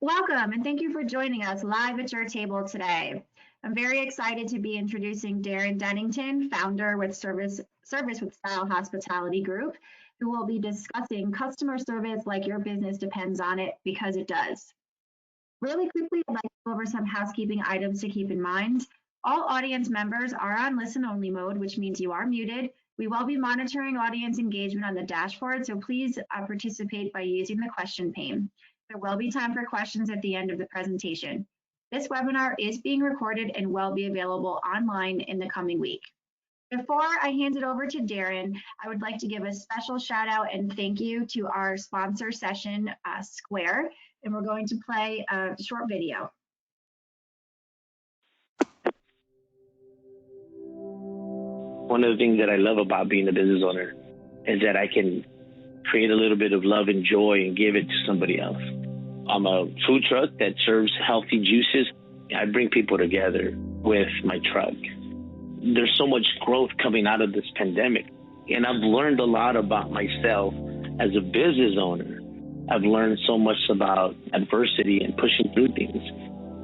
Welcome and thank you for joining us live at your table today. I'm very excited to be introducing Darren Dennington, founder with Service with Style Hospitality Group, who will be discussing customer service like your business depends on it, because it does. Really quickly, I'd like to go over some housekeeping items to keep in mind. All audience members are on listen-only mode, which means you are muted. We will be monitoring audience engagement on the dashboard, so please participate by using the question pane. There will be time for questions at the end of the presentation. This webinar is being recorded and will be available online in the coming week. Before I hand it over to Darren, I would like to give a special shout out and thank you to our sponsor session, Square, and we're going to play a short video. One of the things that I love about being a business owner is that I can create a little bit of love and joy and give it to somebody else. I'm a food truck that serves healthy juices. I bring people together with my truck. There's so much growth coming out of this pandemic, and I've learned a lot about myself as a business owner. I've learned so much about adversity and pushing through things.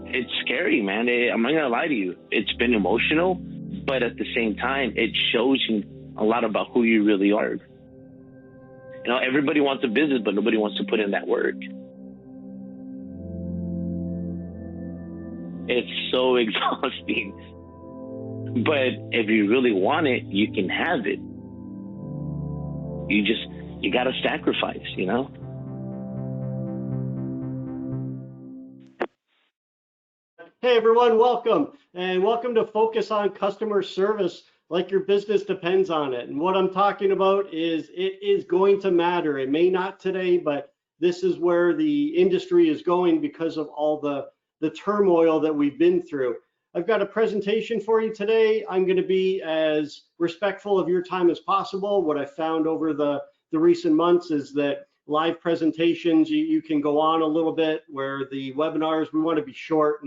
It's scary, man. I'm not gonna lie to you. It's been emotional, but at the same time, it shows you a lot about who you really are. You know, everybody wants a business, but nobody wants to put in that work. It's so exhausting. But if you really want it, you can have it. You gotta sacrifice, you know? Hey everyone, welcome. And welcome to Focus on Customer Service like your business depends on it. And what I'm talking about is it is going to matter. It may not today, but this is where the industry is going because of all the turmoil that we've been through. I've got a presentation for you today. I'm going to be as respectful of your time as possible. What I found over the recent months is that live presentations, you can go on a little bit, where the webinars, we want to be short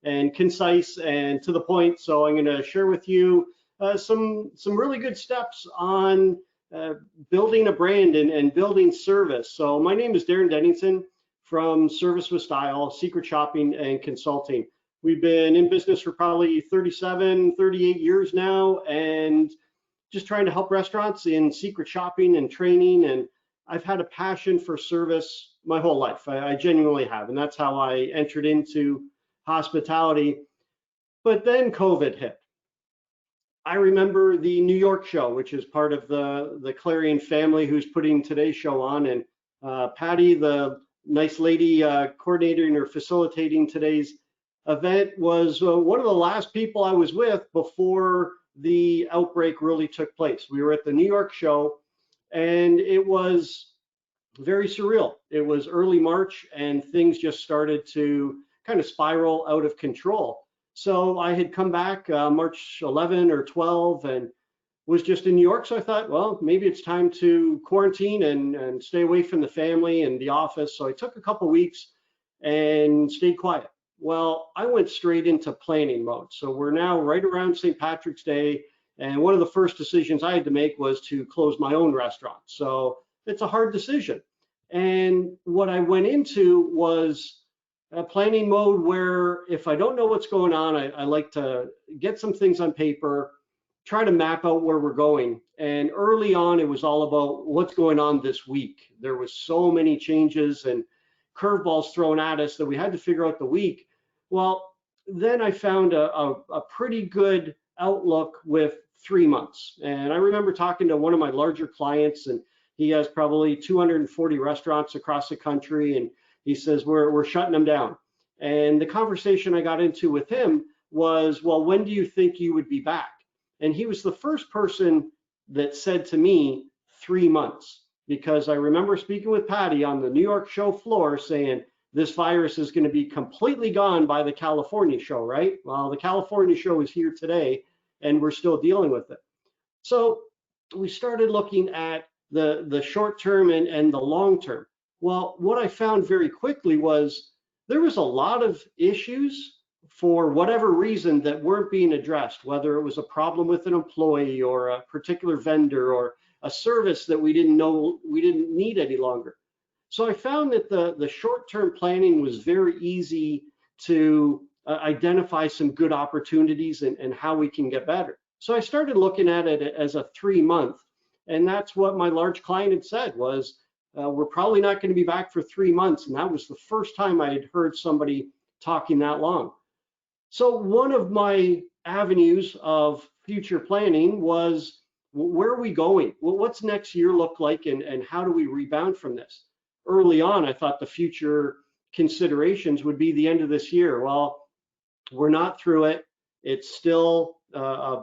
and concise and to the point. So I'm going to share with you some really good steps on building a brand and building service. So my name is Darren Dennington from Service with Style, Secret Shopping and Consulting. We've been in business for probably 37, 38 years now, and just trying to help restaurants in secret shopping and training. And I've had a passion for service my whole life. I genuinely have, and that's how I entered into hospitality. But then COVID hit. I remember the New York show, which is part of the Clarion family who's putting today's show on, and Patty, the nice lady coordinating or facilitating today's event, was one of the last people I was with before the outbreak really took place. We were at the New York show, and it was very surreal. It was early March, and things just started to kind of spiral out of control. So I had come back March 11 or 12 and was just in New York. So I thought, well, maybe it's time to quarantine and stay away from the family and the office. So I took a couple weeks and stayed quiet. Well, I went straight into planning mode. So we're now right around St. Patrick's Day. And one of the first decisions I had to make was to close my own restaurant. So it's a hard decision. And what I went into was a planning mode where if I don't know what's going on, I like to get some things on paper, try to map out where we're going. And early on, it was all about what's going on this week. There was so many changes and curveballs thrown at us that we had to figure out the week. Well, then I found a pretty good outlook with 3 months. And I remember talking to one of my larger clients, and he has probably 240 restaurants across the country. And he says, we're shutting them down. And the conversation I got into with him was, well, when do you think you would be back? And he was the first person that said to me 3 months, because I remember speaking with Patty on the New York show floor saying, this virus is going to be completely gone by the California show, right? Well, the California show is here today, and we're still dealing with it. So we started looking at the short term and the long term. Well, what I found very quickly was there was a lot of issues for whatever reason that weren't being addressed, whether it was a problem with an employee or a particular vendor or a service that we didn't know we didn't need any longer. So I found that the short-term planning was very easy to identify some good opportunities and how we can get better. So I started looking at it as a 3-month, and that's what my large client had said was, we're probably not going to be back for 3 months. And that was the first time I had heard somebody talking that long. So one of my avenues of future planning was, where are we going? Well, what's next year look like, and how do we rebound from this? Early on, I thought the future considerations would be the end of this year. Well, we're not through it. It's still a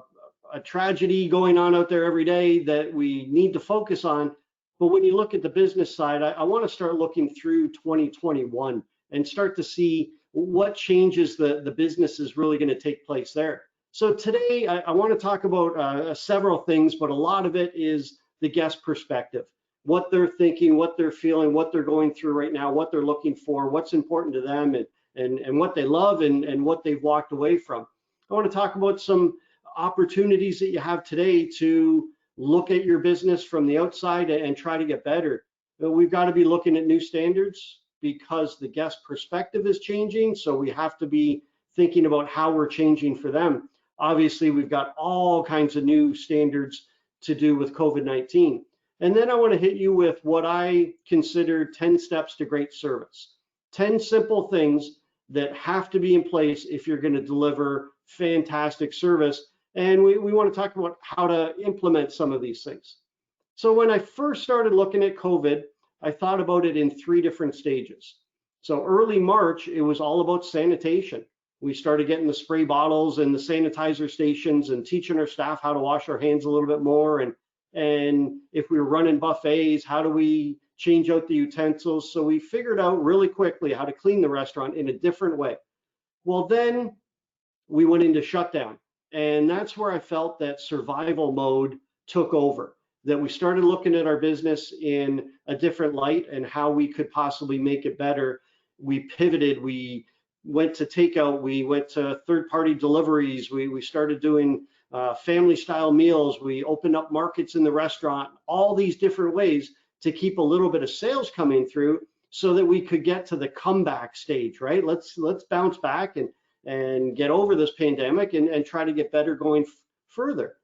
tragedy going on out there every day that we need to focus on. But when you look at the business side, I want to start looking through 2021 and start to see what changes the business is really going to take place there. So today I want to talk about several things, but a lot of it is the guest perspective, what they're thinking, what they're feeling, what they're going through right now, what they're looking for, what's important to them, and what they love and what they've walked away from. I want to talk about some opportunities that you have today to look at your business from the outside and try to get better. But we've got to be looking at new standards because the guest perspective is changing. So we have to be thinking about how we're changing for them. Obviously, we've got all kinds of new standards to do with COVID-19. And then I want to hit you with what I consider 10 steps to great service. 10 simple things that have to be in place if you're going to deliver fantastic service. And we want to talk about how to implement some of these things. So when I first started looking at COVID, I thought about it in 3 different stages. So early March, it was all about sanitation. We started getting the spray bottles and the sanitizer stations and teaching our staff how to wash our hands a little bit more. And if we were running buffets, how do we change out the utensils? So we figured out really quickly how to clean the restaurant in a different way. Well, then we went into shutdown. And that's where I felt that survival mode took over, that we started looking at our business in a different light and how we could possibly make it better. We pivoted, we went to takeout, we went to third-party deliveries, we started doing family style meals, we opened up markets in the restaurant, all these different ways to keep a little bit of sales coming through so that we could get to the comeback stage, right? Let's bounce back and get over this pandemic and try to get better going further.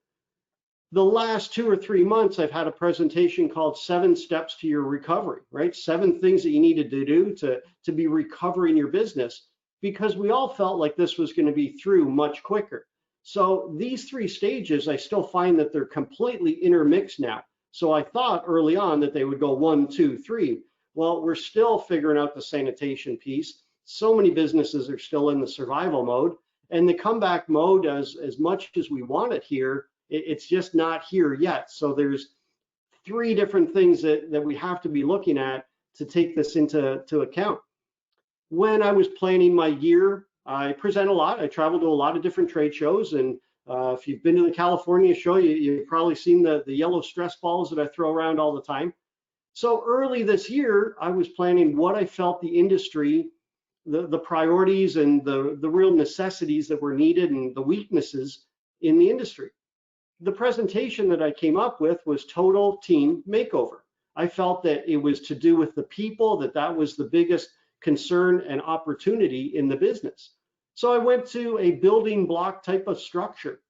The last 2 or 3 months, I've had a presentation called 7 Steps to Your Recovery, right? 7 things that you needed to do to be recovering your business, because we all felt like this was going to be through much quicker. So these 3 stages, I still find that they're completely intermixed now. So I thought early on that they would go 1, 2, 3. Well, we're still figuring out the sanitation piece. So many businesses are still in the survival mode, and the comeback mode, as much as we want it here, it's just not here yet. So there's 3 different things that we have to be looking at to take this into account. When I was planning my year, I present a lot. I travel to a lot of different trade shows, and if you've been to the California show, you've probably seen the yellow stress balls that I throw around all the time. So early this year, I was planning what I felt the industry, the priorities and the real necessities that were needed and the weaknesses in the industry. The presentation that I came up with was total team makeover. I felt that it was to do with the people, that was the biggest concern and opportunity in the business. So I went to a building block type of structure.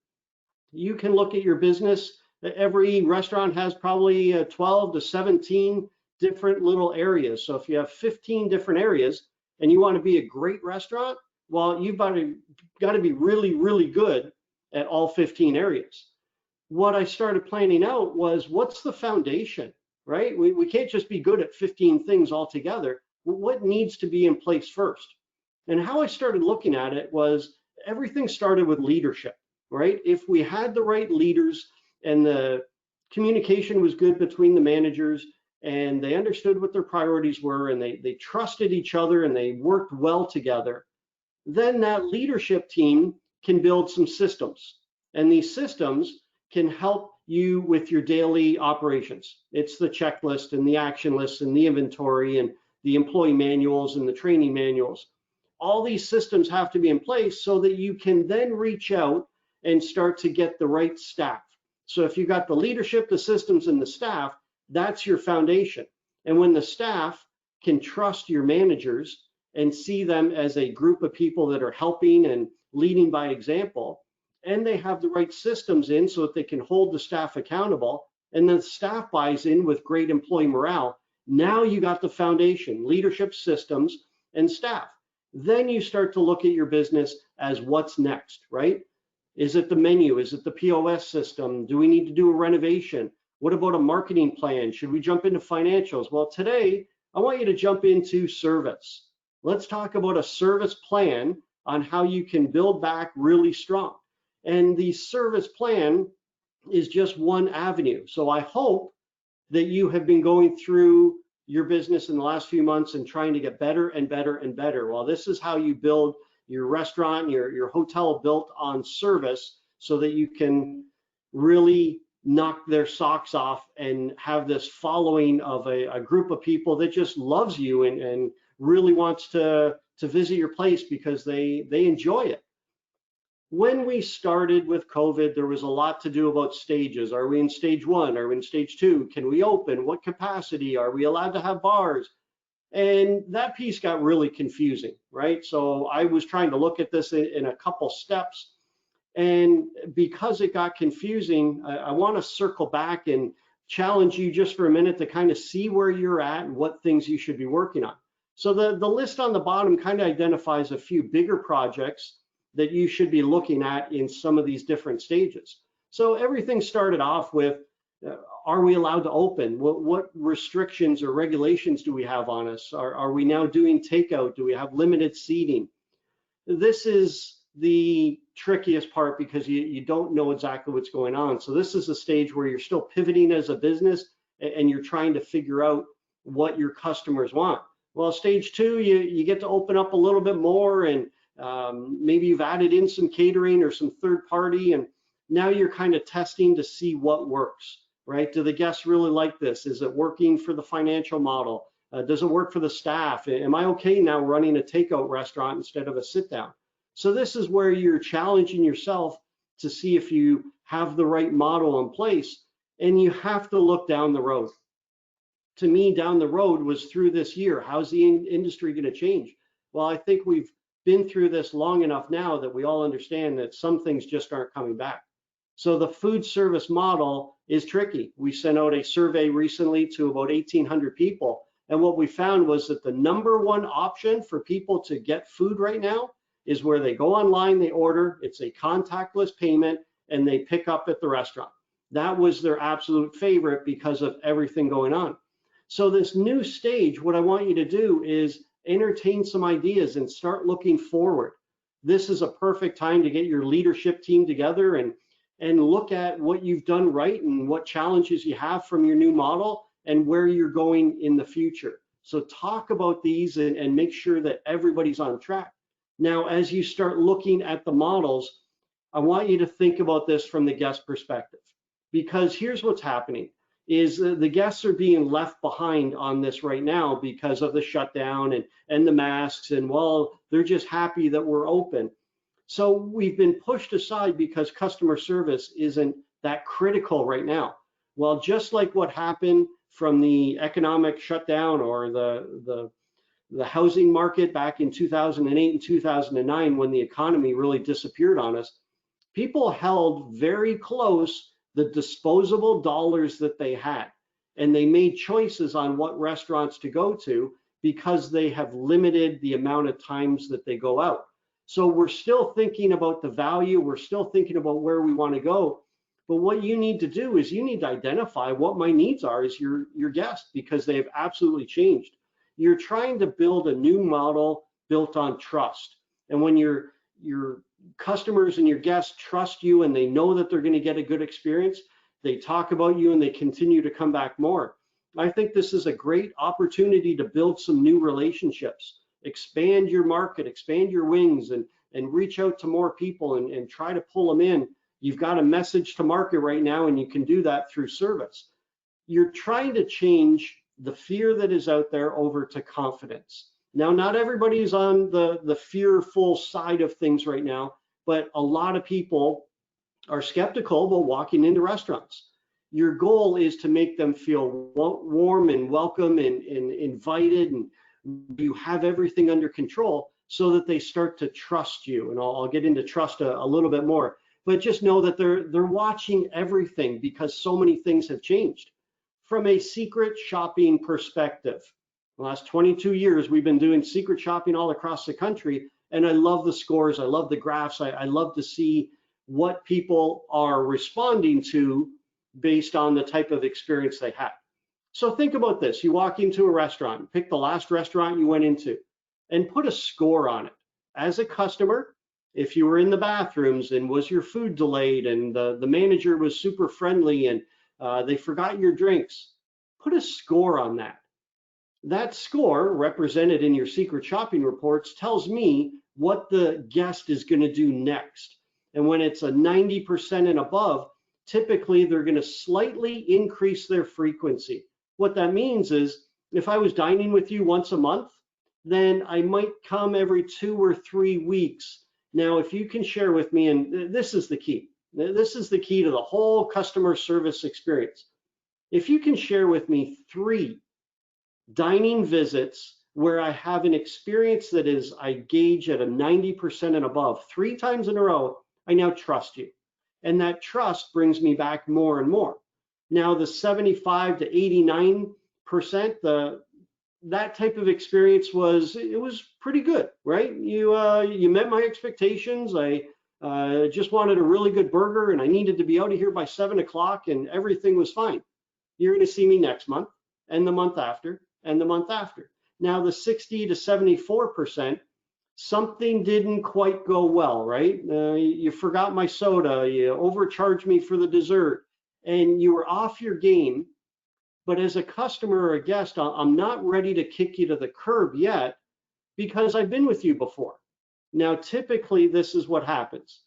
You can look at your business. Every restaurant has probably 12 to 17 different little areas. So if you have 15 different areas and you want to be a great restaurant, well, you've got to be really, really good at all 15 areas. What I started planning out was, what's the foundation, right? We can't just be good at 15 things altogether. What needs to be in place first? And how I started looking at it was, everything started with leadership, right? If we had the right leaders and the communication was good between the managers and they understood what their priorities were and they trusted each other and they worked well together, then that leadership team can build some systems. And these systems can help you with your daily operations. It's the checklist and the action lists and the inventory and the employee manuals and the training manuals. All these systems have to be in place so that you can then reach out and start to get the right staff. So if you've got the leadership, the systems, and the staff, that's your foundation. And when the staff can trust your managers and see them as a group of people that are helping and leading by example, and they have the right systems in so that they can hold the staff accountable, and the staff buys in with great employee morale, now you got the foundation, leadership, systems, and staff. Then you start to look at your business as what's next, right? Is it the menu? Is it the POS system? Do we need to do a renovation? What about a marketing plan? Should we jump into financials? Well, today, I want you to jump into service. Let's talk about a service plan on how you can build back really strong. And the service plan is just one avenue. So I hope that you have been going through your business in the last few months and trying to get better and better and better. Well, this is how you build your restaurant, your hotel built on service so that you can really knock their socks off and have this following of a group of people that just loves you and really wants to visit your place because they enjoy it. When we started with COVID, there was a lot to do about stages. Are we in stage 1? Are we in stage 2? Can we open? What capacity? Are we allowed to have bars? And that piece got really confusing, right? So I was trying to look at this in a couple steps. And because it got confusing, I want to circle back and challenge you just for a minute to kind of see where you're at and what things you should be working on. So the list on the bottom kind of identifies a few bigger projects that you should be looking at in some of these different stages. So everything started off with, are we allowed to open? What restrictions or regulations do we have on us? Are we now doing takeout? Do we have limited seating? This is the trickiest part because you don't know exactly what's going on. So this is a stage where you're still pivoting as a business and you're trying to figure out what your customers want. Well, stage 2, you get to open up a little bit more, and maybe you've added in some catering or some third party, and now you're kind of testing to see what works, right? Do the guests really like this? Is it working for the financial model? Does it work for the staff? Am I okay now running a takeout restaurant instead of a sit down? So this is where you're challenging yourself to see if you have the right model in place, and you have to look down the road. To me, down the road was through this year. How's the industry going to change? Well, I think we've been through this long enough now that we all understand that some things just aren't coming back. So the food service model is tricky. We sent out a survey recently to about 1,800 people. And what we found was that the #1 option for people to get food right now is where they go online, they order, it's a contactless payment, and they pick up at the restaurant. That was their absolute favorite because of everything going on. So this new stage, what I want you to do is entertain some ideas and start looking forward. This is a perfect time to get your leadership team together and look at what you've done right and what challenges you have from your new model and where you're going in the future. So talk about these and make sure that everybody's on track. Now, as you start looking at the models, I want you to think about this from the guest perspective, because here's what's happening is the guests are being left behind on this right now because of the shutdown and the masks, and well, they're just happy that we're open. So we've been pushed aside because customer service isn't that critical right now. Well, just like what happened from the economic shutdown or the housing market back in 2008 and 2009, when the economy really disappeared on us, people held very close the disposable dollars that they had, and they made choices on what restaurants to go to because they have limited the amount of times that they go out. So we're still thinking about the value, we're still thinking about where we want to go, but what you need to do is you need to identify what my needs are as your guest, because they have absolutely changed. You're trying to build a new model built on trust, and when your customers and your guests trust you and they know that they're going to get a good experience, they talk about you and they continue to come back more. I think this is a great opportunity to build some new relationships, expand your market, expand your wings, and reach out to more people and try to pull them in. You've got a message to market right now, and you can do that through service. You're trying to change the fear that is out there over to confidence. Now, not everybody's on the fearful side of things right now, but a lot of people are skeptical about walking into restaurants. your goal is to make them feel warm and welcome and invited, and you have everything under control so that they start to trust you. And I'll get into trust a little bit more, but just know that they're watching everything because so many things have changed. From a secret shopping perspective, the last 22 years, we've been doing secret shopping all across the country, and I love the scores, I love the graphs, I love to see what people are responding to based on the type of experience they had. So think about this. You walk into a restaurant, pick the last restaurant you went into, and put a score on it. As a customer, if you were in the bathrooms and was your food delayed and the manager was super friendly and they forgot your drinks, put a score on that. That score, represented in your secret shopping reports, tells me what the guest is going to do next. And when it's a 90% and above, typically they're going to slightly increase their frequency. What that means is if I was dining with you once a month, then I might come every 2 or 3 weeks. Now, if you can share with me, and this is the key, this is the key to the whole customer service experience. If you can share with me 3 dining visits where I have an experience that is, I gauge at a 90% and above, 3 times in a row, I now trust you. And that trust brings me back more and more. Now, the 75 to 89%, that type of experience was pretty good, right? You met my expectations. I just wanted a really good burger, and I needed to be out of here by 7 o'clock, and everything was fine. You're going to see me next month, and the month after, and the month after. Now, the 60 to 74%, something didn't quite go well, right? You forgot my soda, you overcharged me for the dessert, and you were off your game. But as a customer or a guest, I'm not ready to kick you to the curb yet because I've been with you before. Now, typically, this is what happens.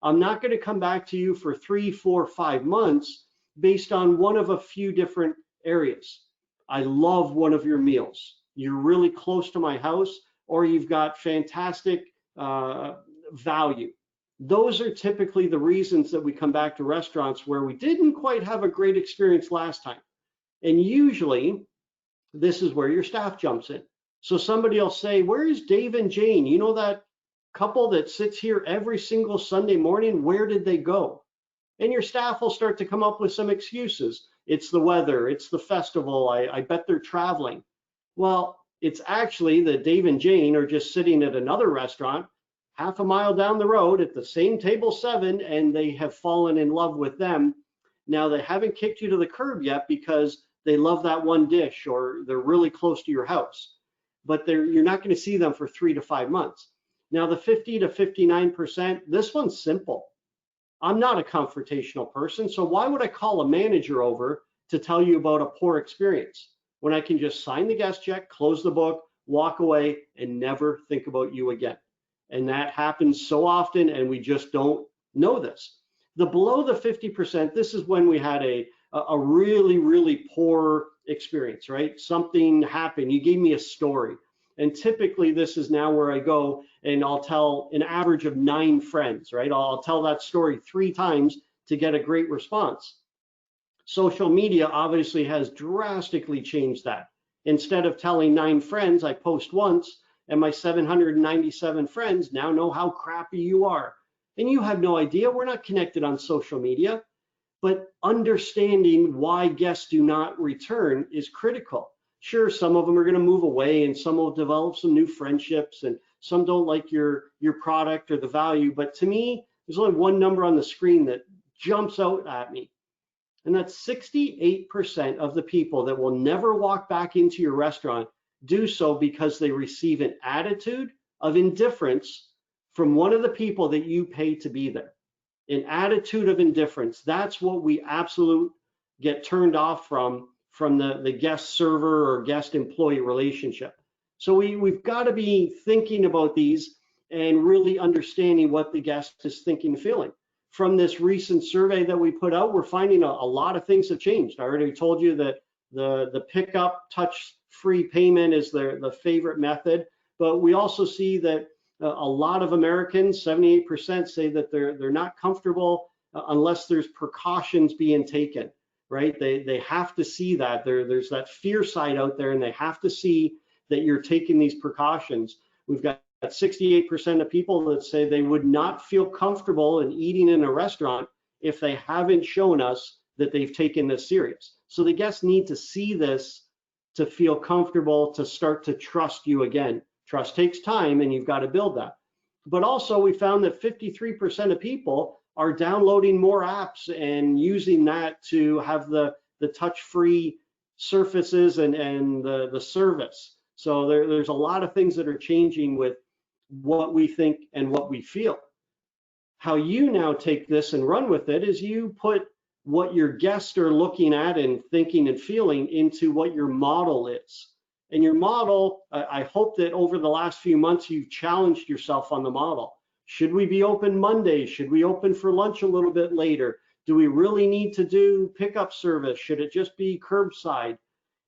I'm not going to come back to you for 3, 4, 5 months based on one of a few different areas. I love one of your meals. You're really close to my house, or you've got fantastic value. Those are typically the reasons that we come back to restaurants where we didn't quite have a great experience last time. And usually, this is where your staff jumps in. So somebody will say, where is Dave and Jane? You know that couple that sits here every single Sunday morning? Where did they go? And your staff will start to come up with some excuses. It's the weather, it's the festival, I bet they're traveling. Well, it's actually that Dave and Jane are just sitting at another restaurant half a mile down the road at the same table 7, and they have fallen in love with them. Now, they haven't kicked you to the curb yet because they love that one dish or they're really close to your house, but you're not going to see them for 3 to 5 months. Now, the 50 to 59%, this one's simple. I'm not a confrontational person, so why would I call a manager over to tell you about a poor experience when I can just sign the guest check, close the book, walk away, and never think about you again? And that happens so often, and we just don't know this. The below the 50%, this is when we had a really, really poor experience, right? Something happened, you gave me a story. And typically this is now where I go and I'll tell an average of 9 friends, right? I'll tell that story 3 times to get a great response. Social media obviously has drastically changed that. Instead of telling 9 friends, I post once, and my 797 friends now know how crappy you are. And you have no idea, we're not connected on social media, but understanding why guests do not return is critical. Sure, some of them are going to move away and some will develop some new friendships and some don't like your product or the value. But to me, there's only one number on the screen that jumps out at me. And that's 68% of the people that will never walk back into your restaurant do so because they receive an attitude of indifference from one of the people that you pay to be there. An attitude of indifference. That's what we absolutely get turned off from the guest server or guest employee relationship. So we've got to be thinking about these and really understanding what the guest is thinking and feeling. From this recent survey that we put out, we're finding a lot of things have changed. I already told you that the pickup touch-free payment is the favorite method, but we also see that a lot of Americans, 78%, say that they're not comfortable unless there's precautions being taken. right? They have to see that there's that fear side out there, and they have to see that you're taking these precautions. We've got 68% of people that say they would not feel comfortable in eating in a restaurant if they haven't shown us that they've taken this serious. So the guests need to see this to feel comfortable, to start to trust you again. Trust takes time, and you've got to build that. But also, we found that 53% of people are downloading more apps and using that to have the touch-free surfaces and the service. So there's a lot of things that are changing with what we think and what we feel. How you now take this and run with it is you put what your guests are looking at and thinking and feeling into what your model is. And your model, I hope that over the last few months, you've challenged yourself on the model. Should we be open Monday? Should we open for lunch a little bit later? Do we really need to do pickup service? Should it just be curbside?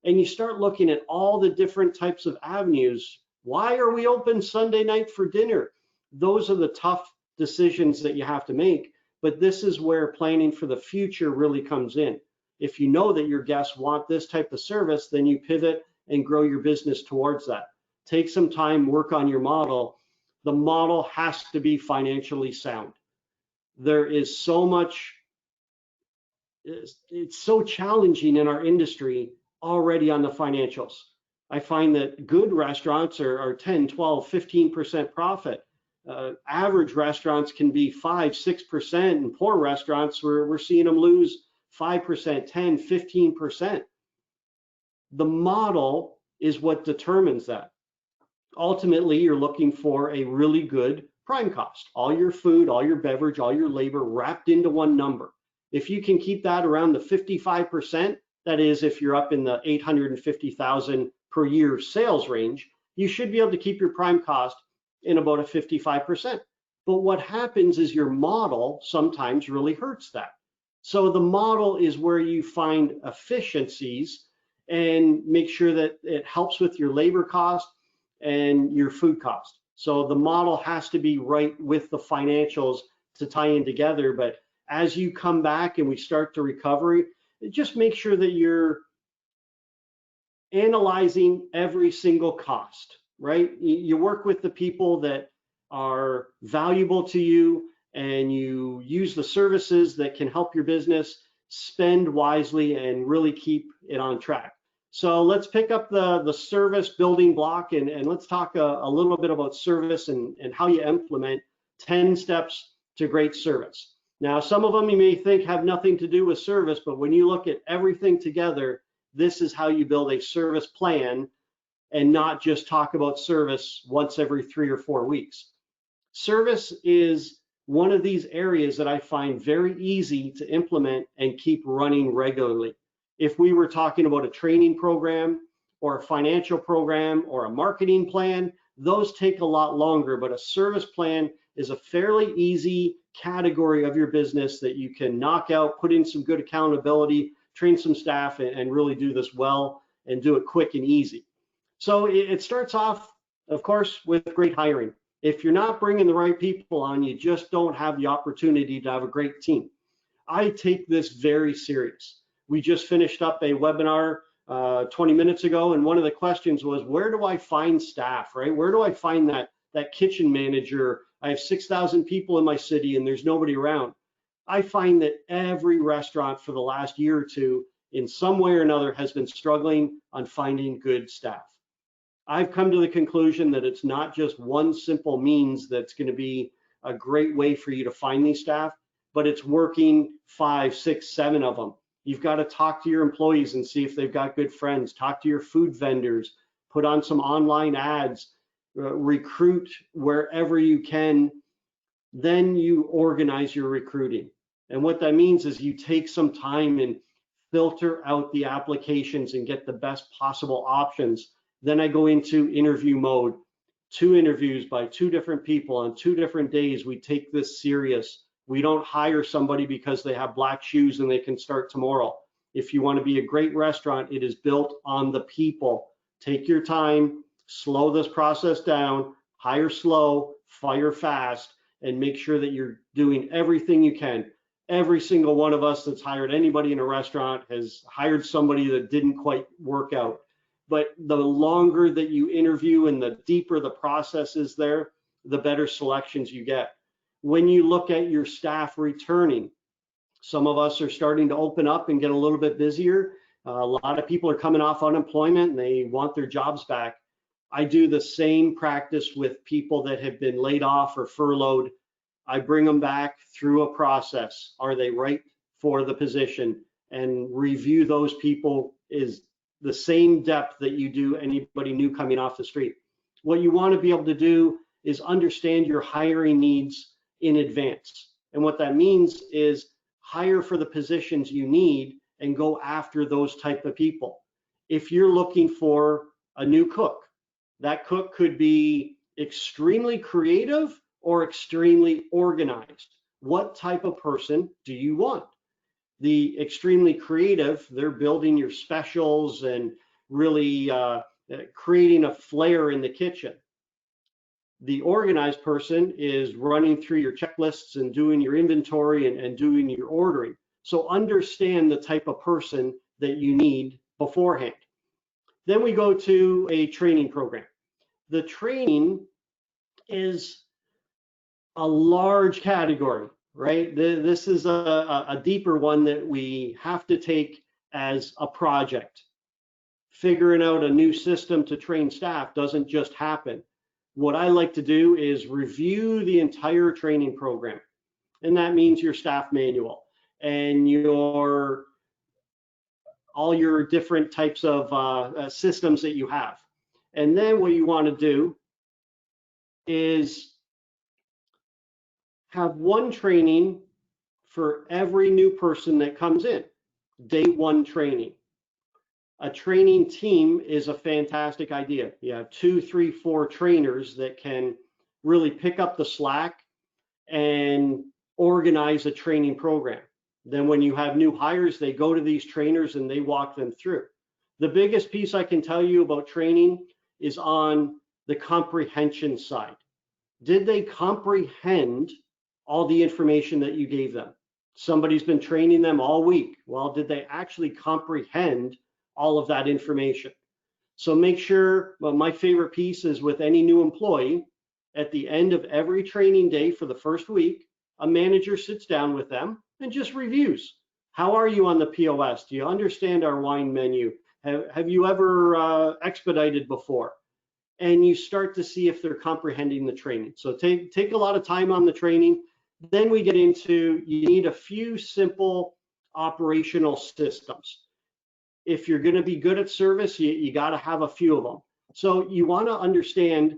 And you start looking at all the different types of avenues. Why are we open Sunday night for dinner? Those are the tough decisions that you have to make. But this is where planning for the future really comes in. If you know that your guests want this type of service, then you pivot and grow your business towards that. Take some time, work on your model. The model has to be financially sound. There is so much, it's so challenging in our industry already on the financials. I find that good restaurants are 10, 12, 15% profit. Average restaurants can be 5, 6%, and poor restaurants, we're seeing them lose 5%, 10, 15%. The model is what determines that. Ultimately, you're looking for a really good prime cost. All your food, all your beverage, all your labor wrapped into one number. If you can keep that around the 55%, that is, if you're up in the 850,000 per year sales range, you should be able to keep your prime cost in about a 55%. But what happens is your model sometimes really hurts that. So the model is where you find efficiencies and make sure that it helps with your labor cost and your food cost. So the model has to be right with the financials to tie in together. But as you come back and we start the recovery, just make sure that you're analyzing every single cost, right? You work with the people that are valuable to you, and you use the services that can help your business spend wisely and really keep it on track. So let's pick up the service building block, and let's talk a little bit about service and how you implement 10 steps to great service. Now, some of them you may think have nothing to do with service, but when you look at everything together, this is how you build a service plan and not just talk about service once every 3 or 4 weeks. Service is one of these areas that I find very easy to implement and keep running regularly. If we were talking about a training program or a financial program or a marketing plan, those take a lot longer, but a service plan is a fairly easy category of your business that you can knock out, put in some good accountability, train some staff, and really do this well and do it quick and easy. So it starts off, of course, with great hiring. If you're not bringing the right people on, you just don't have the opportunity to have a great team. I take this very serious. We just finished up a webinar 20 minutes ago, and one of the questions was, where do I find staff, right? Where do I find that kitchen manager? I have 6,000 people in my city and there's nobody around. I find that every restaurant for the last year or two, in some way or another, has been struggling on finding good staff. I've come to the conclusion that it's not just one simple means that's going to be a great way for you to find these staff, but it's working 5, 6, 7 of them. You've got to talk to your employees and see if they've got good friends, talk to your food vendors, put on some online ads, recruit wherever you can. Then you organize your recruiting. And what that means is you take some time and filter out the applications and get the best possible options. Then I go into interview mode, 2 interviews by 2 different people on 2 different days. We take this serious. We don't hire somebody because they have black shoes and they can start tomorrow. If you want to be a great restaurant, it is built on the people. Take your time, slow this process down, hire slow, fire fast, and make sure that you're doing everything you can. Every single one of us that's hired anybody in a restaurant has hired somebody that didn't quite work out. But the longer that you interview and the deeper the process is there, the better selections you get. When you look at your staff returning, some of us are starting to open up and get a little bit busier. A lot of people are coming off unemployment and they want their jobs back. I do the same practice with people that have been laid off or furloughed. I bring them back through a process. Are they right for the position? And review those people is the same depth that you do anybody new coming off the street. What you want to be able to do is understand your hiring needs in advance. And what that means is hire for the positions you need and go after those type of people. If you're looking for a new cook, that cook could be extremely creative or extremely organized. What type of person do you want? The extremely creative, they're building your specials and really creating a flair in the kitchen. The organized person is running through your checklists and doing your inventory and doing your ordering. So understand the type of person that you need beforehand. Then we go to a training program. The training is a large category, right? This is a deeper one that we have to take as a project. Figuring out a new system to train staff doesn't just happen. What I like to do is review the entire training program. And that means your staff manual and all your different types of systems that you have. And then what you want to do is have one training for every new person that comes in. Day one training. A training team is a fantastic idea. You have 2, 3, 4 trainers that can really pick up the slack and organize a training program. Then when you have new hires, they go to these trainers and they walk them through. The biggest piece I can tell you about training is on the comprehension side. Did they comprehend all the information that you gave them? Somebody's been training them all week. Well, did they actually comprehend all of that information? So make sure, well, my favorite piece is with any new employee, at the end of every training day for the first week, a manager sits down with them and just reviews. How are you on the POS? Do you understand our wine menu? Have you ever expedited before? And you start to see if they're comprehending the training. So take a lot of time on the training. Then we get into, you need a few simple operational systems. If you're going to be good at service, you got to have a few of them. So you want to understand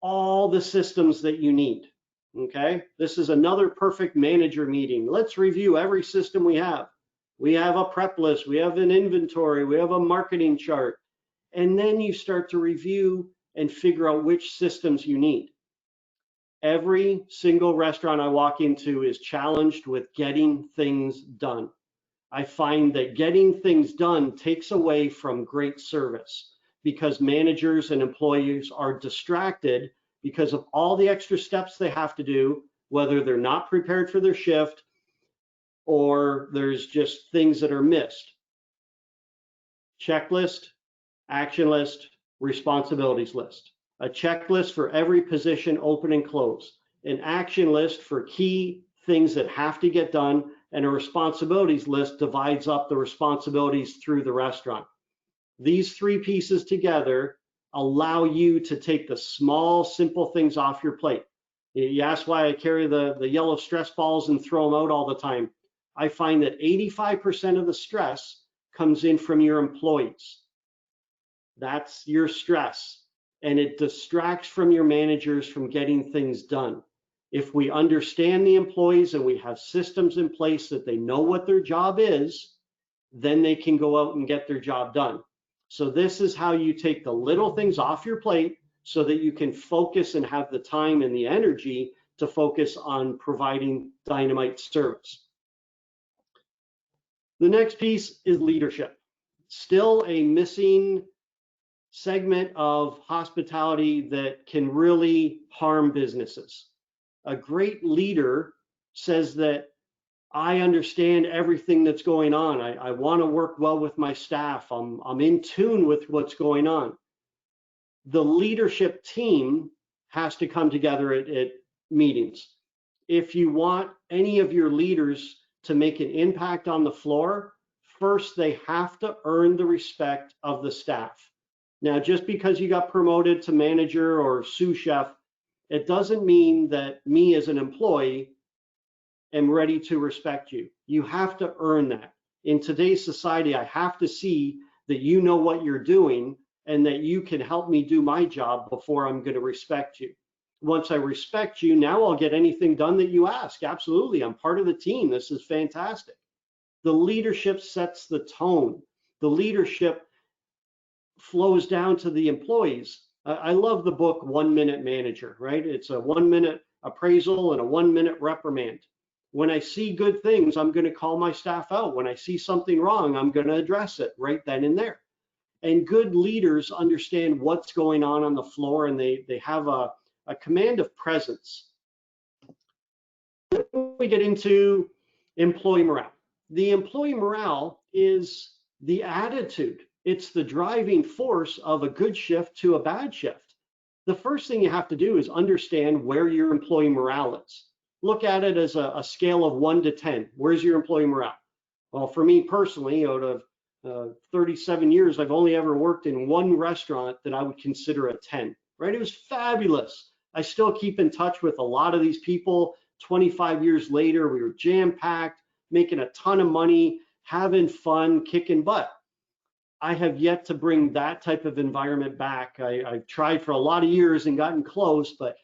all the systems that you need. Okay, this is another perfect manager meeting. Let's review every system we have. We have a prep list, we have an inventory, we have a marketing chart. And then you start to review and figure out which systems you need. Every single restaurant I walk into is challenged with getting things done. I find that getting things done takes away from great service because managers and employees are distracted because of all the extra steps they have to do, whether they're not prepared for their shift or there's just things that are missed. Checklist, action list, responsibilities list. A checklist for every position open and close. An action list for key things that have to get done, and a responsibilities list divides up the responsibilities through the restaurant. These 3 pieces together allow you to take the small, simple things off your plate. You ask why I carry the yellow stress balls and throw them out all the time. I find that 85% of the stress comes in from your employees. That's your stress, and it distracts from your managers from getting things done. If we understand the employees and we have systems in place that they know what their job is, then they can go out and get their job done. So this is how you take the little things off your plate so that you can focus and have the time and the energy to focus on providing dynamite service. The next piece is leadership. Still a missing segment of hospitality that can really harm businesses. A great leader says that I understand everything that's going on. I want to work well with my staff. I'm in tune with what's going on. The leadership team has to come together at meetings. If you want any of your leaders to make an impact on the floor, first they have to earn the respect of the staff. Now, just because you got promoted to manager or sous chef, it doesn't mean that me as an employee am ready to respect you. You have to earn that. In today's society, I have to see that you know what you're doing and that you can help me do my job before I'm going to respect you. Once I respect you, now I'll get anything done that you ask. Absolutely, I'm part of the team. This is fantastic. The leadership sets the tone. The leadership flows down to the employees. I love the book 1 Minute Manager, right? It's a 1 minute appraisal and a 1 minute reprimand. When I see good things, I'm going to call my staff out. When I see something wrong, I'm going to address it right then and there. And good leaders understand what's going on the floor, and they have a command of presence. We get into employee morale. The employee morale is the attitude. It's the driving force of a good shift to a bad shift. The first thing you have to do is understand where your employee morale is. Look at it as a scale of 1 to 10. Where's your employee morale? Well, for me personally, out of 37 years, I've only ever worked in one restaurant that I would consider a 10, right? It was fabulous. I still keep in touch with a lot of these people. 25 years later, we were jam-packed, making a ton of money, having fun, kicking butt. I have yet to bring that type of environment back. I've tried for a lot of years and gotten close, but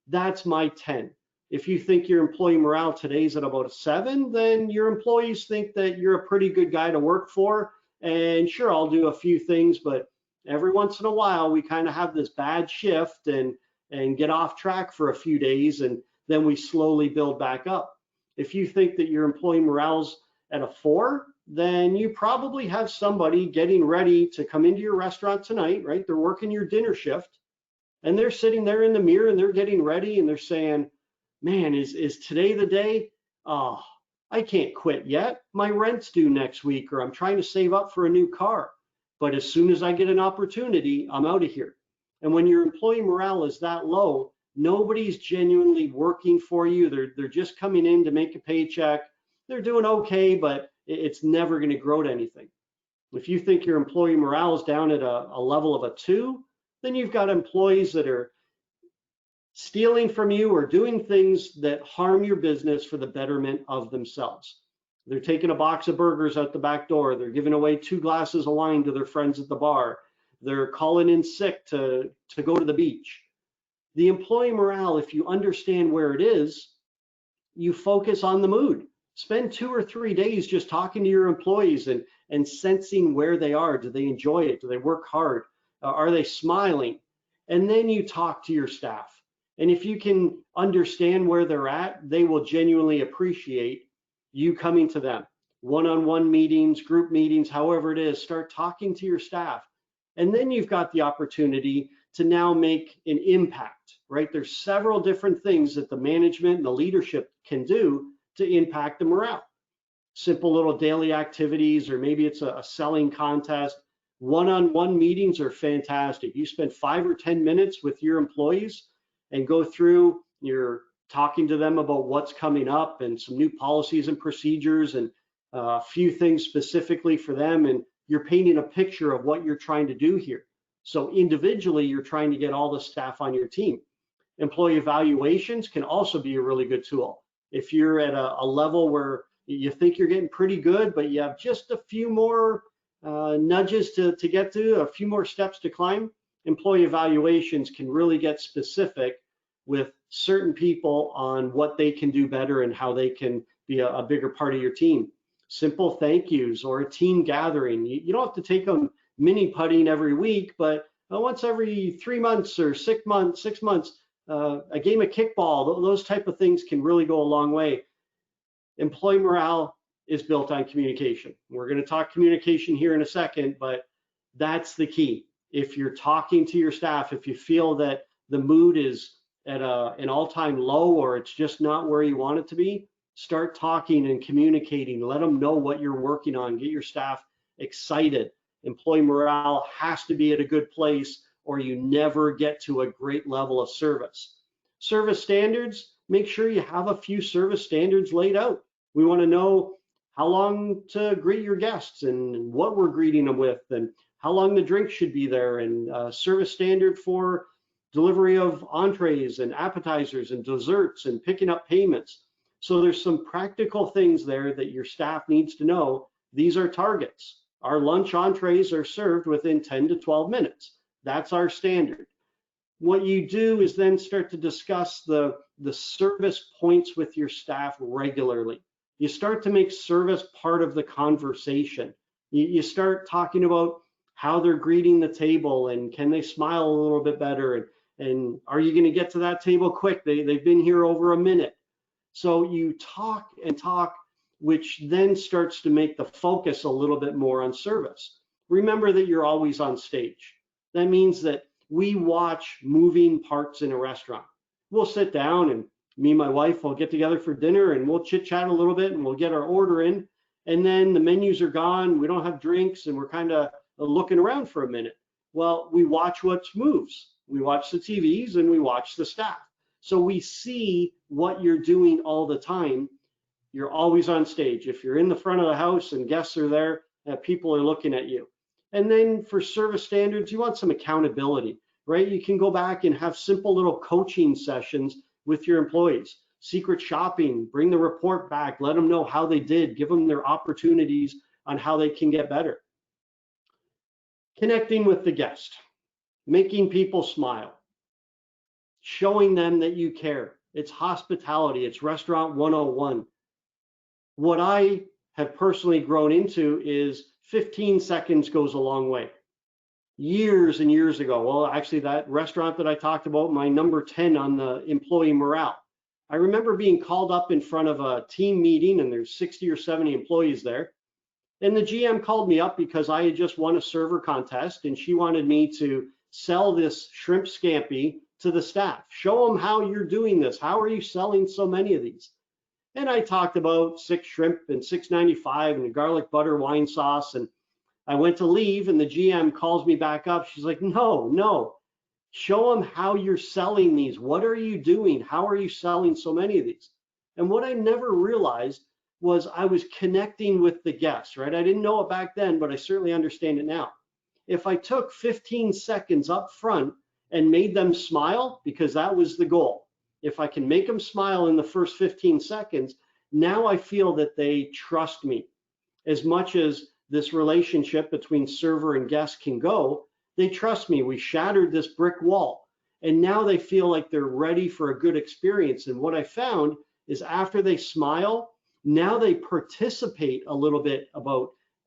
that's my 10. If you think your employee morale today is at about a 7, then your employees think that you're a pretty good guy to work for. And sure, I'll do a few things, but every once in a while, we kind of have this bad shift and get off track for a few days, and then we slowly build back up. If you think that your employee morale's at a 4, then you probably have somebody getting ready to come into your restaurant tonight, right? They're working your dinner shift, and they're sitting there in the mirror and they're getting ready and they're saying, man, is today the day? Oh, I can't quit yet. My rent's due next week, or I'm trying to save up for a new car. But as soon as I get an opportunity, I'm out of here. And when your employee morale is that low, nobody's genuinely working for you. They're just coming in to make a paycheck. They're doing okay, but it's never going to grow to anything. If you think your employee morale is down at a level of a 2, then you've got employees that are stealing from you or doing things that harm your business for the betterment of themselves. They're taking a box of burgers out the back door. They're giving away 2 glasses of wine to their friends at the bar. They're calling in sick to go to the beach. The employee morale, if you understand where it is, you focus on the mood. Spend 2 or 3 days just talking to your employees and sensing where they are. Do they enjoy it? Do they work hard? Are they smiling? And then you talk to your staff. And if you can understand where they're at, they will genuinely appreciate you coming to them. One-on-one meetings, group meetings, however it is, start talking to your staff. And then you've got the opportunity to now make an impact, right? There's several different things that the management and the leadership can do to impact the morale. Simple little daily activities, or maybe it's a selling contest. One-on-one meetings are fantastic. You spend 5 or 10 minutes with your employees and go through, you're talking to them about what's coming up and some new policies and procedures and a few things specifically for them, and you're painting a picture of what you're trying to do here. So individually, you're trying to get all the staff on your team. Employee evaluations can also be a really good tool. If you're at a level where you think you're getting pretty good, but you have just a few more nudges to get to, a few more steps to climb, employee evaluations can really get specific with certain people on what they can do better and how they can be a bigger part of your team. Simple thank yous or a team gathering. You don't have to take them mini putting every week, but once every 3 months or 6 months, a game of kickball, those type of things can really go a long way. Employee morale is built on communication. We're going to talk communication here in a second, but that's the key. If you're talking to your staff, if you feel that the mood is at an all-time low or it's just not where you want it to be, Start talking and communicating. Let them know what you're working on. Get your staff excited. Employee morale has to be at a good place, or you never get to a great level of service. Service standards, make sure you have a few service standards laid out. We want to know how long to greet your guests and what we're greeting them with, and how long the drink should be there, and service standard for delivery of entrees and appetizers and desserts and picking up payments. So there's some practical things there that your staff needs to know. These are targets. Our lunch entrees are served within 10 to 12 minutes. That's our standard. What you do is then start to discuss the service points with your staff regularly. You start to make service part of the conversation. You start talking about how they're greeting the table, and can they smile a little bit better, and are you going to get to that table quick? They've been here over a minute. So you talk and talk, which then starts to make the focus a little bit more on service. Remember that you're always on stage. That means that we watch moving parts in a restaurant. We'll sit down, and me and my wife will get together for dinner, and we'll chit chat a little bit, and we'll get our order in. And then the menus are gone. We don't have drinks, and we're kind of looking around for a minute. Well, we watch what moves. We watch the TVs and we watch the staff. So we see what you're doing all the time. You're always on stage. If you're in the front of the house and guests are there, people are looking at you. And then for service standards, you want some accountability, right? You can go back and have simple little coaching sessions with your employees. Secret shopping, bring the report back, let them know how they did, give them their opportunities on how they can get better. Connecting with the guest, making people smile, showing them that you care. It's hospitality, it's restaurant 101. What I have personally grown into is 15 seconds goes a long way. Years and years ago, well, actually that restaurant that I talked about, my number 10 on the employee morale, I remember being called up in front of a team meeting, and there's 60 or 70 employees there. And the GM called me up because I had just won a server contest, and she wanted me to sell this shrimp scampi to the staff. Show them how you're doing this. How are you selling so many of these? And I talked about 6 shrimp and $6.95 and a garlic butter wine sauce. And I went to leave, and the GM calls me back up. She's like, no, show them how you're selling these. What are you doing? How are you selling so many of these? And what I never realized was I was connecting with the guests, right? I didn't know it back then, but I certainly understand it now. If I took 15 seconds up front and made them smile, because that was the goal. If I can make them smile in the first 15 seconds, now I feel that they trust me. As much as this relationship between server and guest can go, they trust me. We shattered this brick wall, and now they feel like they're ready for a good experience. And what I found is after they smile, now they participate a little bit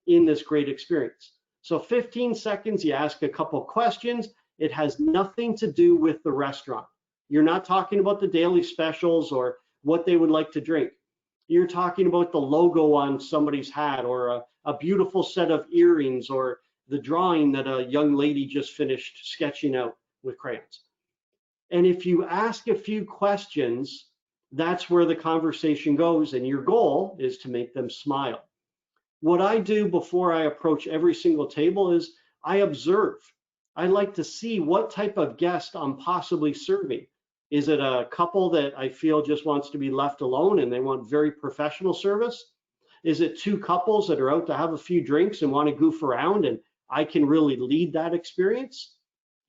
in this great experience. So 15 seconds, you ask a couple questions. It has nothing to do with the restaurant. You're not talking about the daily specials or what they would like to drink. You're talking about the logo on somebody's hat, or a beautiful set of earrings, or the drawing that a young lady just finished sketching out with crayons. And if you ask a few questions, that's where the conversation goes, and your goal is to make them smile. What I do before I approach every single table is I observe. I like to see what type of guest I'm possibly serving. Is it a couple that I feel just wants to be left alone and they want very professional service? Is it 2 couples that are out to have a few drinks and want to goof around and I can really lead that experience?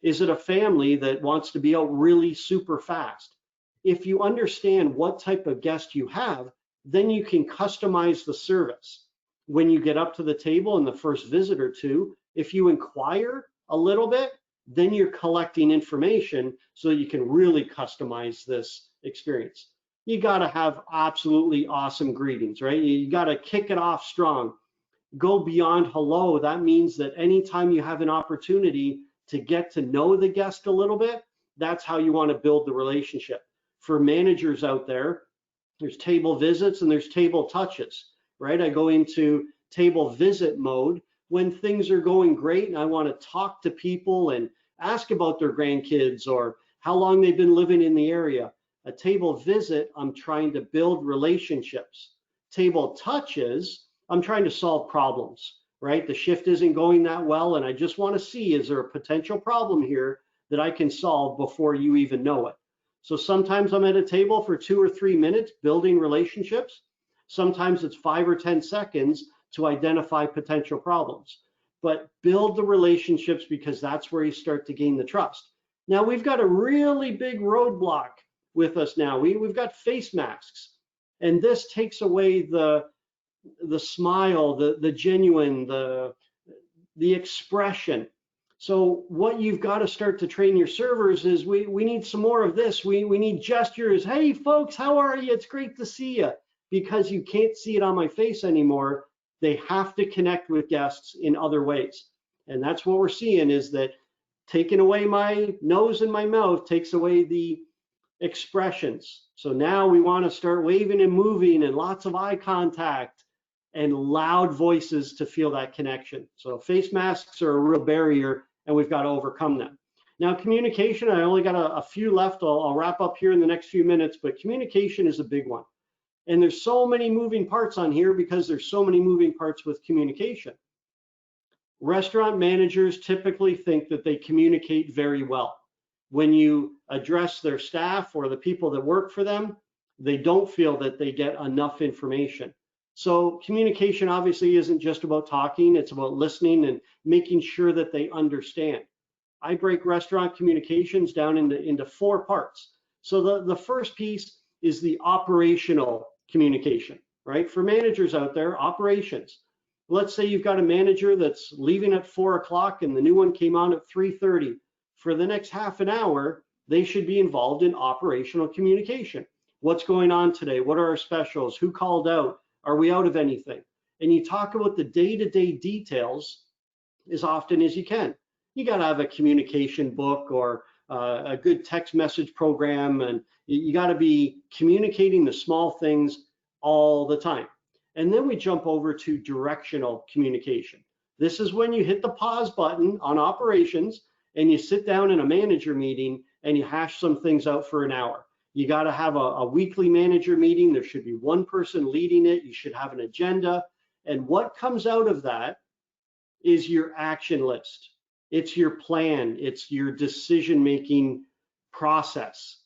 Is it a family that wants to be out really super fast? If you understand what type of guest you have, then you can customize the service. When you get up to the table in the first visit or two, if you inquire a little bit, then you're collecting information so you can really customize this experience. You got to have absolutely awesome greetings, right? You got to kick it off strong. Go beyond hello. That means that anytime you have an opportunity to get to know the guest a little bit, that's how you want to build the relationship. For managers out there, there's table visits and there's table touches, right? I go into table visit mode when things are going great and I want to talk to people and ask about their grandkids or how long they've been living in the area. A table visit, I'm trying to build relationships. Table touches, I'm trying to solve problems, right? The shift isn't going that well, and I just want to see, is there a potential problem here that I can solve before you even know it? So sometimes I'm at a table for 2 or 3 minutes building relationships. Sometimes it's 5 or 10 seconds to identify potential problems. But build the relationships, because that's where you start to gain the trust. Now we've got a really big roadblock with us now. We've got face masks, and this takes away the smile, the genuine, the expression. So what you've got to start to train your servers is we need some more of this. We need gestures. Hey folks, how are you? It's great to see you. Because you can't see it on my face anymore, they have to connect with guests in other ways. And that's what we're seeing, is that taking away my nose and my mouth takes away the expressions. So now we want to start waving and moving and lots of eye contact and loud voices to feel that connection. So face masks are a real barrier, and we've got to overcome them. Now, communication, I only got a few left. I'll wrap up here in the next few minutes, but communication is a big one. And there's so many moving parts on here because there's so many moving parts with communication. Restaurant managers typically think that they communicate very well. When you address their staff or the people that work for them, they don't feel that they get enough information. So communication obviously isn't just about talking, it's about listening and making sure that they understand. I break restaurant communications down into 4 parts. So the first piece is the operational communication, right? For managers out there, operations. Let's say you've got a manager that's leaving at 4 o'clock and the new one came on at 3:30. For the next half an hour, they should be involved in operational communication. What's going on today? What are our specials? Who called out? Are we out of anything? And you talk about the day-to-day details as often as you can. You got to have a communication book or a good text message program, and you got to be communicating the small things all the time. And then we jump over to directional communication. This is when you hit the pause button on operations and you sit down in a manager meeting and you hash some things out for an hour. You got to have a weekly manager meeting. There should be one person leading it. You should have an agenda. And what comes out of that is your action list. It's your plan. It's your decision-making process.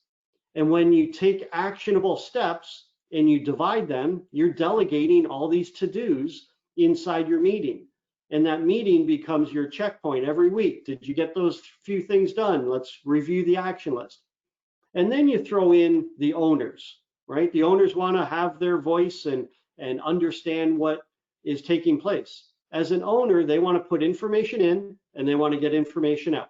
And when you take actionable steps and you divide them, you're delegating all these to-dos inside your meeting. And that meeting becomes your checkpoint every week. Did you get those few things done? Let's review the action list. And then you throw in the owners, right? The owners want to have their voice and understand what is taking place. As an owner, they want to put information in and they want to get information out.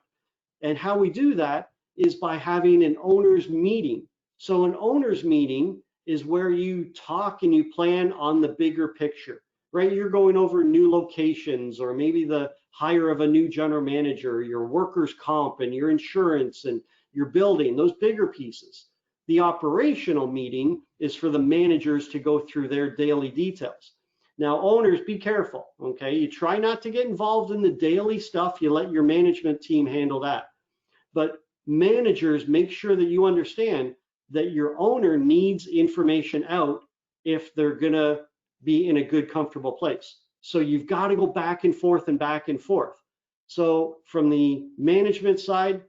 And how we do that is by having an owners meeting. So an owners meeting is where you talk and you plan on the bigger picture, right? You're going over new locations, or maybe the hire of a new general manager, your workers' comp and your insurance and your building, those bigger pieces. The operational meeting is for the managers to go through their daily details. Now, owners, be careful, okay? You try not to get involved in the daily stuff. You let your management team handle that. But managers, make sure that you understand that your owner needs information out if they're gonna be in a good, comfortable place. So you've got to go back and forth and back and forth. So from the management side,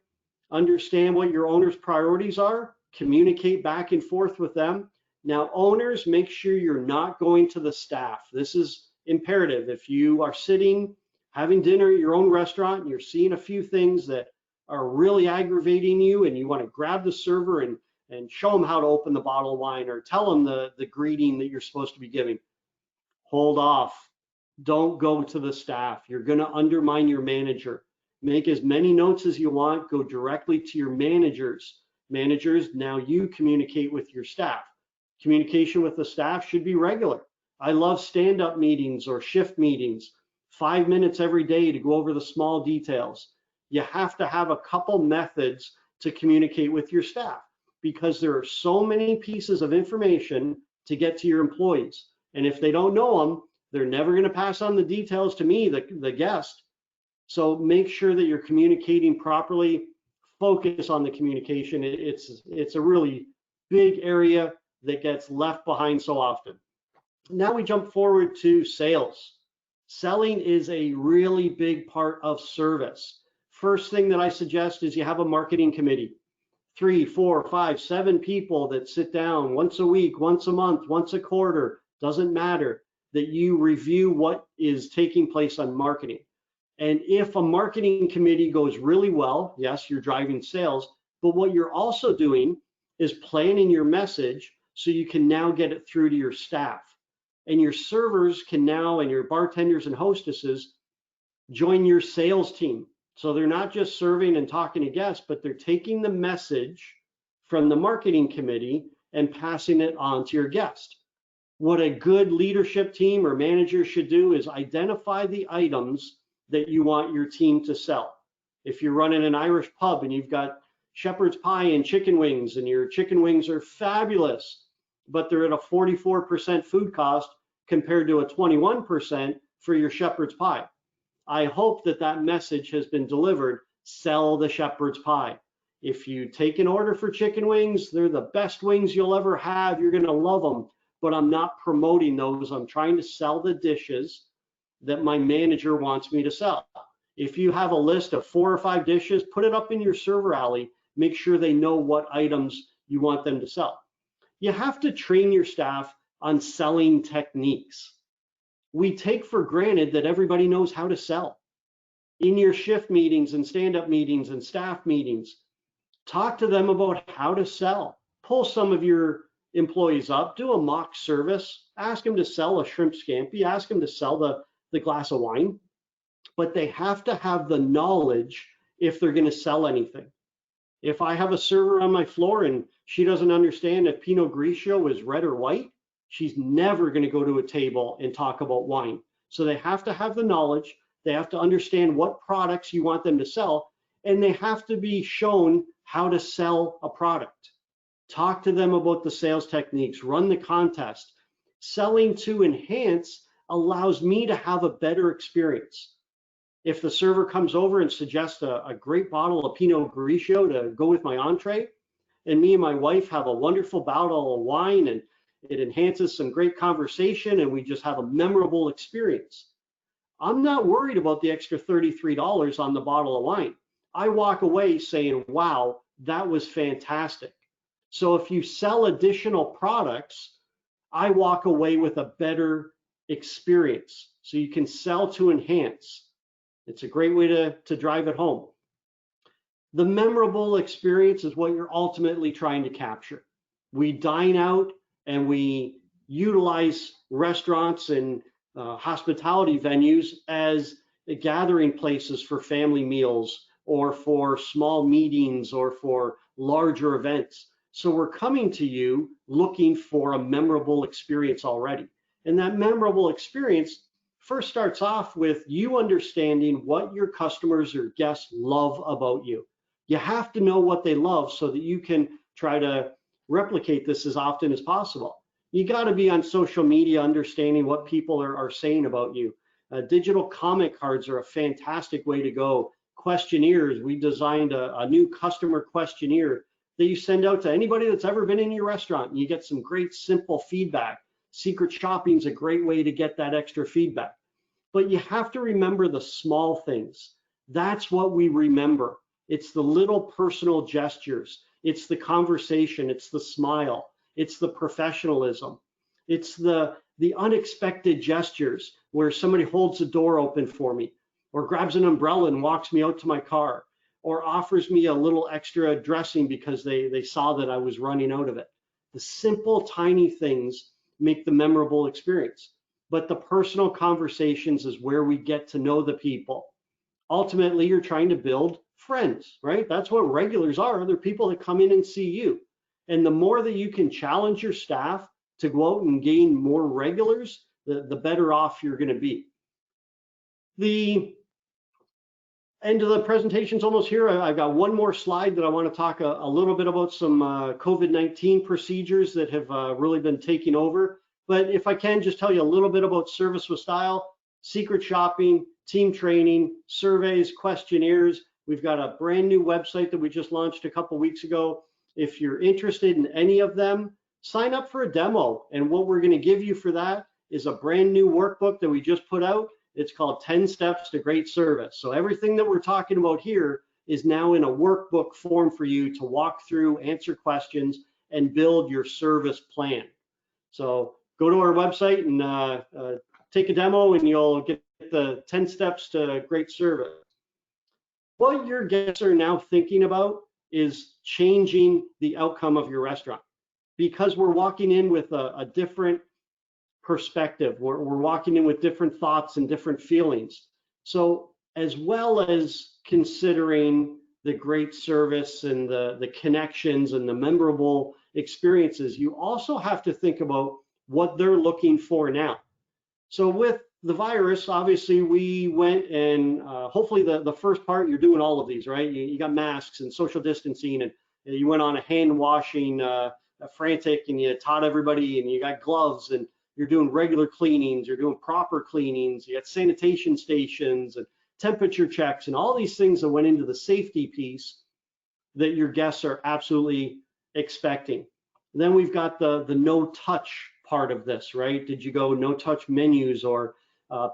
understand what your owner's priorities are, communicate back and forth with them. Now, owners, make sure you're not going to the staff. This is imperative. If you are sitting, having dinner at your own restaurant, and you're seeing a few things that are really aggravating you, and you want to grab the server and show them how to open the bottle of wine, or tell them the greeting that you're supposed to be giving, hold off. Don't go to the staff. You're going to undermine your manager. Make as many notes as you want. Go directly to your managers. Managers, now you communicate with your staff. Communication with the staff should be regular. I love stand-up meetings or shift meetings, 5 minutes every day to go over the small details. You have to have a couple methods to communicate with your staff, because there are so many pieces of information to get to your employees. And if they don't know them, they're never going to pass on the details to me, the guest. So make sure that you're communicating properly. Focus on the communication. It's a really big area that gets left behind so often. Now we jump forward to sales. Selling is a really big part of service. First thing that I suggest is you have a marketing committee. 3, 4, 5, 7 people that sit down once a week, once a month, once a quarter, doesn't matter, that you review what is taking place on marketing. And if a marketing committee goes really well, yes, you're driving sales, but what you're also doing is planning your message so you can now get it through to your staff. And your servers can now, and your bartenders and hostesses, join your sales team. So they're not just serving and talking to guests, but they're taking the message from the marketing committee and passing it on to your guest. What a good leadership team or manager should do is identify the items that you want your team to sell. If you're running an Irish pub and you've got shepherd's pie and chicken wings, and your chicken wings are fabulous, but they're at a 44% food cost compared to a 21% for your shepherd's pie. I hope that that message has been delivered. Sell the shepherd's pie. If you take an order for chicken wings, they're the best wings you'll ever have. You're going to love them, but I'm not promoting those. I'm trying to sell the dishes that my manager wants me to sell. If you have a list of 4 or 5 dishes, put it up in your server alley. Make sure they know what items you want them to sell. You have to train your staff on selling techniques. We take for granted that everybody knows how to sell. In your shift meetings and stand-up meetings and staff meetings, talk to them about how to sell. Pull some of your employees up, do a mock service, ask them to sell a shrimp scampi, ask them to sell the glass of wine, but they have to have the knowledge if they're going to sell anything. If I have a server on my floor and she doesn't understand if Pinot Grigio is red or white, she's never going to go to a table and talk about wine. So they have to have the knowledge, they have to understand what products you want them to sell, and they have to be shown how to sell a product. Talk to them about the sales techniques, run the contest. Selling to enhance allows me to have a better experience. If the server comes over and suggests a great bottle of Pinot Grigio to go with my entree, and me and my wife have a wonderful bottle of wine, and it enhances some great conversation, and we just have a memorable experience, I'm not worried about the extra $33 on the bottle of wine. I walk away saying, wow, that was fantastic. So if you sell additional products, I walk away with a better experience. So you can sell to enhance. It's a great way to drive it home. The memorable experience is what you're ultimately trying to capture. We dine out and we utilize restaurants and hospitality venues as gathering places for family meals or for small meetings or for larger events. So we're coming to you looking for a memorable experience already. And that memorable experience first starts off with you understanding what your customers or guests love about you. You have to know what they love so that you can try to replicate this as often as possible. You got to be on social media understanding what people are saying about you. Digital comment cards are a fantastic way to go. Questionnaires, we designed a new customer questionnaire that you send out to anybody that's ever been in your restaurant, and you get some great simple feedback. Secret shopping is a great way to get that extra feedback. But you have to remember the small things. That's what we remember. It's the little personal gestures. It's the conversation. It's the smile. It's the professionalism. It's the unexpected gestures where somebody holds the door open for me, or grabs an umbrella and walks me out to my car, or offers me a little extra dressing because they saw that I was running out of it. The simple, tiny things make the memorable experience. But the personal conversations is where we get to know the people. Ultimately, you're trying to build friends, right? That's what regulars are. They're people that come in and see you. And the more that you can challenge your staff to go out and gain more regulars, the better off you're going to be. The end of the presentation's almost here. I've got one more slide that I want to talk a little bit about some COVID-19 procedures that have really been taking over. But if I can just tell you a little bit about Service with Style, secret shopping, team training, surveys, questionnaires. We've got a brand new website that we just launched a couple weeks ago. If you're interested in any of them, sign up for a demo. And what we're going to give you for that is a brand new workbook that we just put out. It's called 10 Steps to Great Service. So everything that we're talking about here is now in a workbook form for you to walk through, answer questions, and build your service plan. So go to our website and take a demo, and you'll get the 10 steps to great service. What your guests are now thinking about is changing the outcome of your restaurant, because we're walking in with a different perspective. We're walking in with different thoughts and different feelings. So as well as considering the great service and the connections and the memorable experiences, you also have to think about what they're looking for now. So with the virus, obviously we went and hopefully the first part, you're doing all of these, right? You got masks and social distancing, and you went on a hand washing frantic, and you taught everybody, and you got gloves, and you're doing regular cleanings, you're doing proper cleanings, you got sanitation stations and temperature checks and all these things that went into the safety piece that your guests are absolutely expecting. And then we've got the no touch part of this, right? Did you go no touch menus or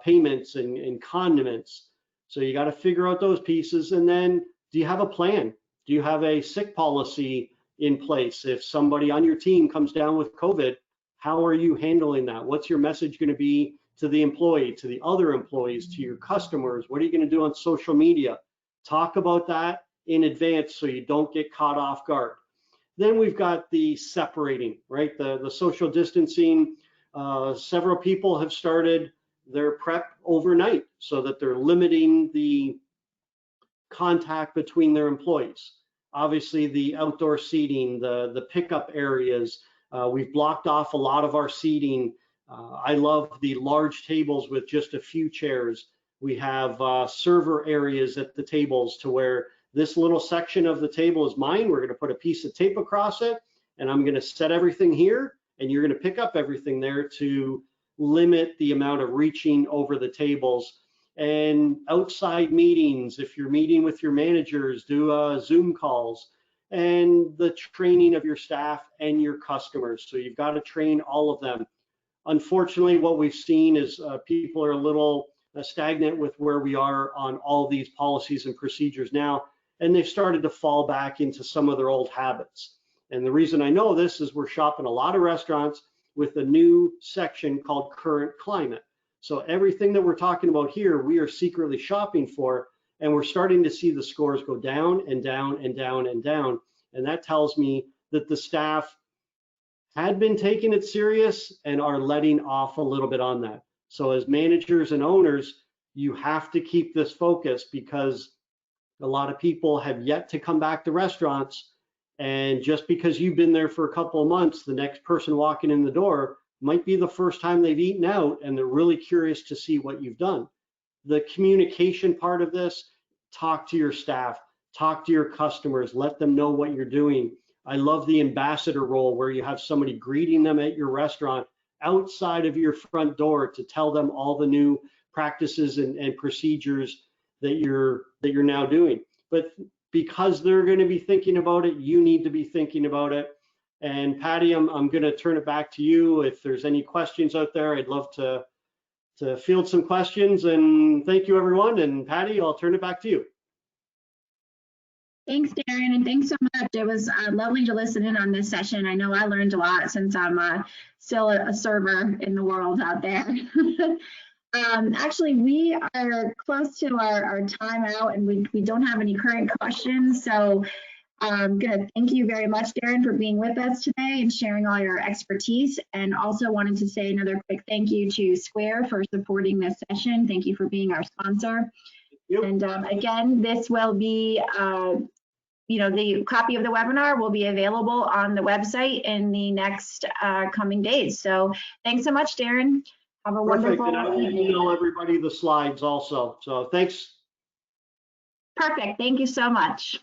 payments and condiments? So you got to figure out those pieces. And then do you have a plan? Do you have a sick policy in place? If somebody on your team comes down with COVID, how are you handling that? What's your message going to be to the employee, to the other employees, to your customers? What are you going to do on social media? Talk about that in advance so you don't get caught off guard. Then we've got the separating, right? The social distancing. Several people have started their prep overnight so that they're limiting the contact between their employees. Obviously, the outdoor seating, the pickup areas, we've blocked off a lot of our seating. I love the large tables with just a few chairs. We have server areas at the tables to where this little section of the table is mine. We're going to put a piece of tape across it, and I'm going to set everything here, and you're going to pick up everything there to limit the amount of reaching over the tables. And outside meetings, if you're meeting with your managers, do Zoom calls, and the training of your staff and your customers. So you've got to train all of them. Unfortunately, what we've seen is people are a little stagnant with where we are on all these policies and procedures now, and they've started to fall back into some of their old habits. And the reason I know this is we're shopping a lot of restaurants with a new section called Current Climate. So everything that we're talking about here, we are secretly shopping for, and we're starting to see the scores go down and down and down and down. And that tells me that the staff had been taking it serious and are letting off a little bit on that. So as managers and owners, you have to keep this focus, because a lot of people have yet to come back to restaurants. And just because you've been there for a couple of months, the next person walking in the door might be the first time they've eaten out, and they're really curious to see what you've done. The communication part of this, talk to your staff, talk to your customers, let them know what you're doing. I love the ambassador role where you have somebody greeting them at your restaurant outside of your front door to tell them all the new practices and procedures that you're now doing. But because they're going to be thinking about it, you need to be thinking about it. And Patty, I'm going to turn it back to you. If there's any questions out there, I'd love to field some questions. And thank you, everyone. And Patty, I'll turn it back to you. Thanks, Darren, and thanks so much. It was lovely to listen in on this session. I know I learned a lot since I'm still a server in the world out there. Actually, we are close to our time out, and we don't have any current questions. So I'm going to thank you very much, Darren, for being with us today and sharing all your expertise. And also wanted to say another quick thank you to Square for supporting this session. Thank you for being our sponsor. Yep. And again, this will be, the copy of the webinar will be available on the website in the next coming days. So thanks so much, Darren. Have a wonderful evening. I will email everybody the slides also. So thanks. Perfect. Thank you so much.